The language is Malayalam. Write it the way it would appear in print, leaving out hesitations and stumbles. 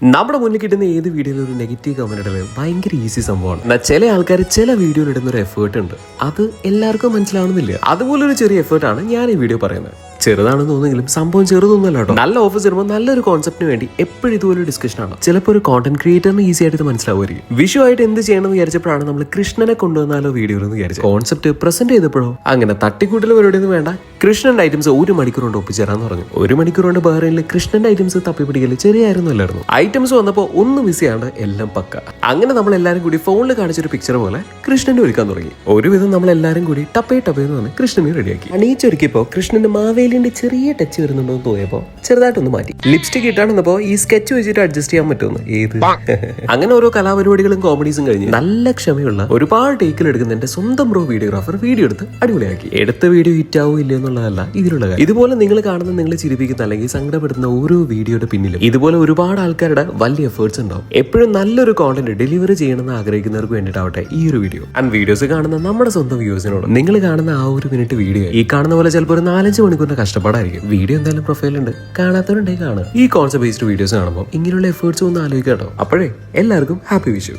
നമ്മുടെ മുന്നിൽ കിട്ടുന്ന ഏത് വീഡിയോയിലും ഒരു നെഗറ്റീവ് കമന്റ് ഇടലും ഭയങ്കര ഈസി സംഭവമാണ്. എന്നാൽ ചില ആൾക്കാർ ചില വീഡിയോയിൽ ഇടുന്ന ഒരു എഫേർട്ട് ഉണ്ട്, അത് എല്ലാവർക്കും മനസ്സിലാവണമെന്നില്ല. അതുപോലൊരു ചെറിയ എഫേർട്ടാണ് ഞാൻ ഈ വീഡിയോ പറയുന്നത്. ചെറുതാണെന്ന് തോന്നുമെങ്കിലും സംഭവം ചെറുതൊന്നുമല്ല കേട്ടോ. നല്ല ഓഫീസ് വരുമ്പോൾ നല്ലൊരു കോൺസെപ്റ്റിന് വേണ്ടി എപ്പോഴും ഇതുപോലെ ഡിസ്കഷൻ ആണ്. ചിലപ്പോൾ ഒരു കോണ്ടന്റ് ക്രിയേറ്ററിന് ഈസി ആയിട്ട് ഇത് മനസ്സിലാവുമായിരിക്കും. വിഷു ആയിട്ട് എന്ത് ചെയ്യണമെന്ന് വിചാരിച്ചപ്പോഴാണ് നമ്മൾ കൃഷ്ണനെ കൊണ്ടുവന്നാലോ വീഡിയോ എന്ന് വിചാരിച്ചത്. കോൺസെപ്റ്റ് പ്രസന്റ് ചെയ്തപ്പോഴോ അങ്ങനെ തട്ടിക്കൂട്ടൽ പരിപാടിയൊന്നും വേണ്ട, കൃഷ്ണന്റെ ഐറ്റംസ് 1 മണിക്കൂർ കൊണ്ട് ഒപ്പിച്ചേരാന്ന് പറഞ്ഞു. 1 മണിക്കൂർ കൊണ്ട് ബഹ്റൈനിൽ കൃഷ്ണന്റെ ഐറ്റംസ് തപ്പിപ്പിടിക്കൽ ചെറിയായിരുന്നല്ലായിരുന്നു. ഐറ്റംസ് വന്നപ്പോൾ ഒന്നും മിസ് ചെയ്യാണ്ട് എല്ലാം പക്ക. അങ്ങനെ നമ്മൾ എല്ലാവരും കൂടി ഫോണിൽ കാണിച്ചൊരു പിക്ചർ പോലെ കൃഷ്ണനെ ഒരുക്കാൻ തുടങ്ങി. ഒരുവിധം നമ്മൾ എല്ലാവരും കൂടി ടപ്പേന്ന് പറഞ്ഞ് കൃഷ്ണനെ റെഡിയാക്കി. അണീച്ചൊരുക്കിയപ്പോ കൃഷ്ണന്റെ മാവേലിന്റെ ചെറിയ ടച്ച് വരുന്നുണ്ടോ എന്ന് തോന്നിയപ്പോ ചെറുതായിട്ടൊന്ന് മാറ്റി. ലിപ്സ്റ്റിക് ഇട്ടാണെന്നപ്പോ ഈ സ്കെച്ച് വെച്ചിട്ട് അഡ്ജസ്റ്റ് ചെയ്യാൻ പറ്റുമെന്ന് ഏത് അങ്ങനെ ഓരോ കലാപരിപാടികളും കോമഡീസും കഴിഞ്ഞ് നല്ല ക്ഷമയുള്ള ഒരുപാട് ടേക്കിൽ എടുക്കുന്ന എന്റെ സ്വന്തം ബ്രോ വീഡിയോഗ്രാഫർ വീഡിയോ എടുത്ത് അടിപൊളിയാക്കി. എടുത്ത വീഡിയോ ഹിറ്റ് ആവോ ഇല്ല എന്നുള്ളതല്ല ഇതിലുള്ള കാര്യം. ഇതുപോലെ നിങ്ങൾ കാണുന്ന, നിങ്ങൾ ചിരിപ്പിക്കുന്ന അല്ലെങ്കിൽ സങ്കടപ്പെടുന്ന ഓരോ വീഡിയോയുടെ പിന്നിലും ഇതുപോലെ ഒരുപാട് ആൾക്കാരുടെ വലിയ എഫേർട്സ് ഉണ്ടാവും. എപ്പോഴും നല്ലൊരു കോണ്ടന്റ് ഡെലിവറി ചെയ്യണമെന്ന് ആഗ്രഹിക്കുന്നവർക്ക് വേണ്ടിയിട്ടാവട്ടെ ഈ ഒരു വീഡിയോ. ആൻഡ് വീഡിയോസ് കാണുന്ന നമ്മുടെ സ്വന്തം വ്യൂസിനോട് നിങ്ങൾ കാണുന്ന ആ 1 മിനിറ്റ് വീഡിയോ ഈ കാണുന്ന പോലെ ചിലപ്പോൾ ഒരു 4-5 മണിക്കൂറിന്റെ കഷ്ടപ്പാടായിരിക്കും. വീഡിയോ എന്തായാലും പ്രൊഫൈലുണ്ട്, കാണാത്തവരുണ്ടെങ്കിൽ കാണുക. ഈ കോൺസെപ്റ്റ് ബേസ്ഡ് വീഡിയോസ് കാണുമ്പോൾ ഇങ്ങനെയുള്ള എഫേർട്സ് ഒന്ന് ആലോചിക്കാം കേട്ടോ. അപ്പോഴേ എല്ലാവർക്കും ഹാപ്പി വിഷു.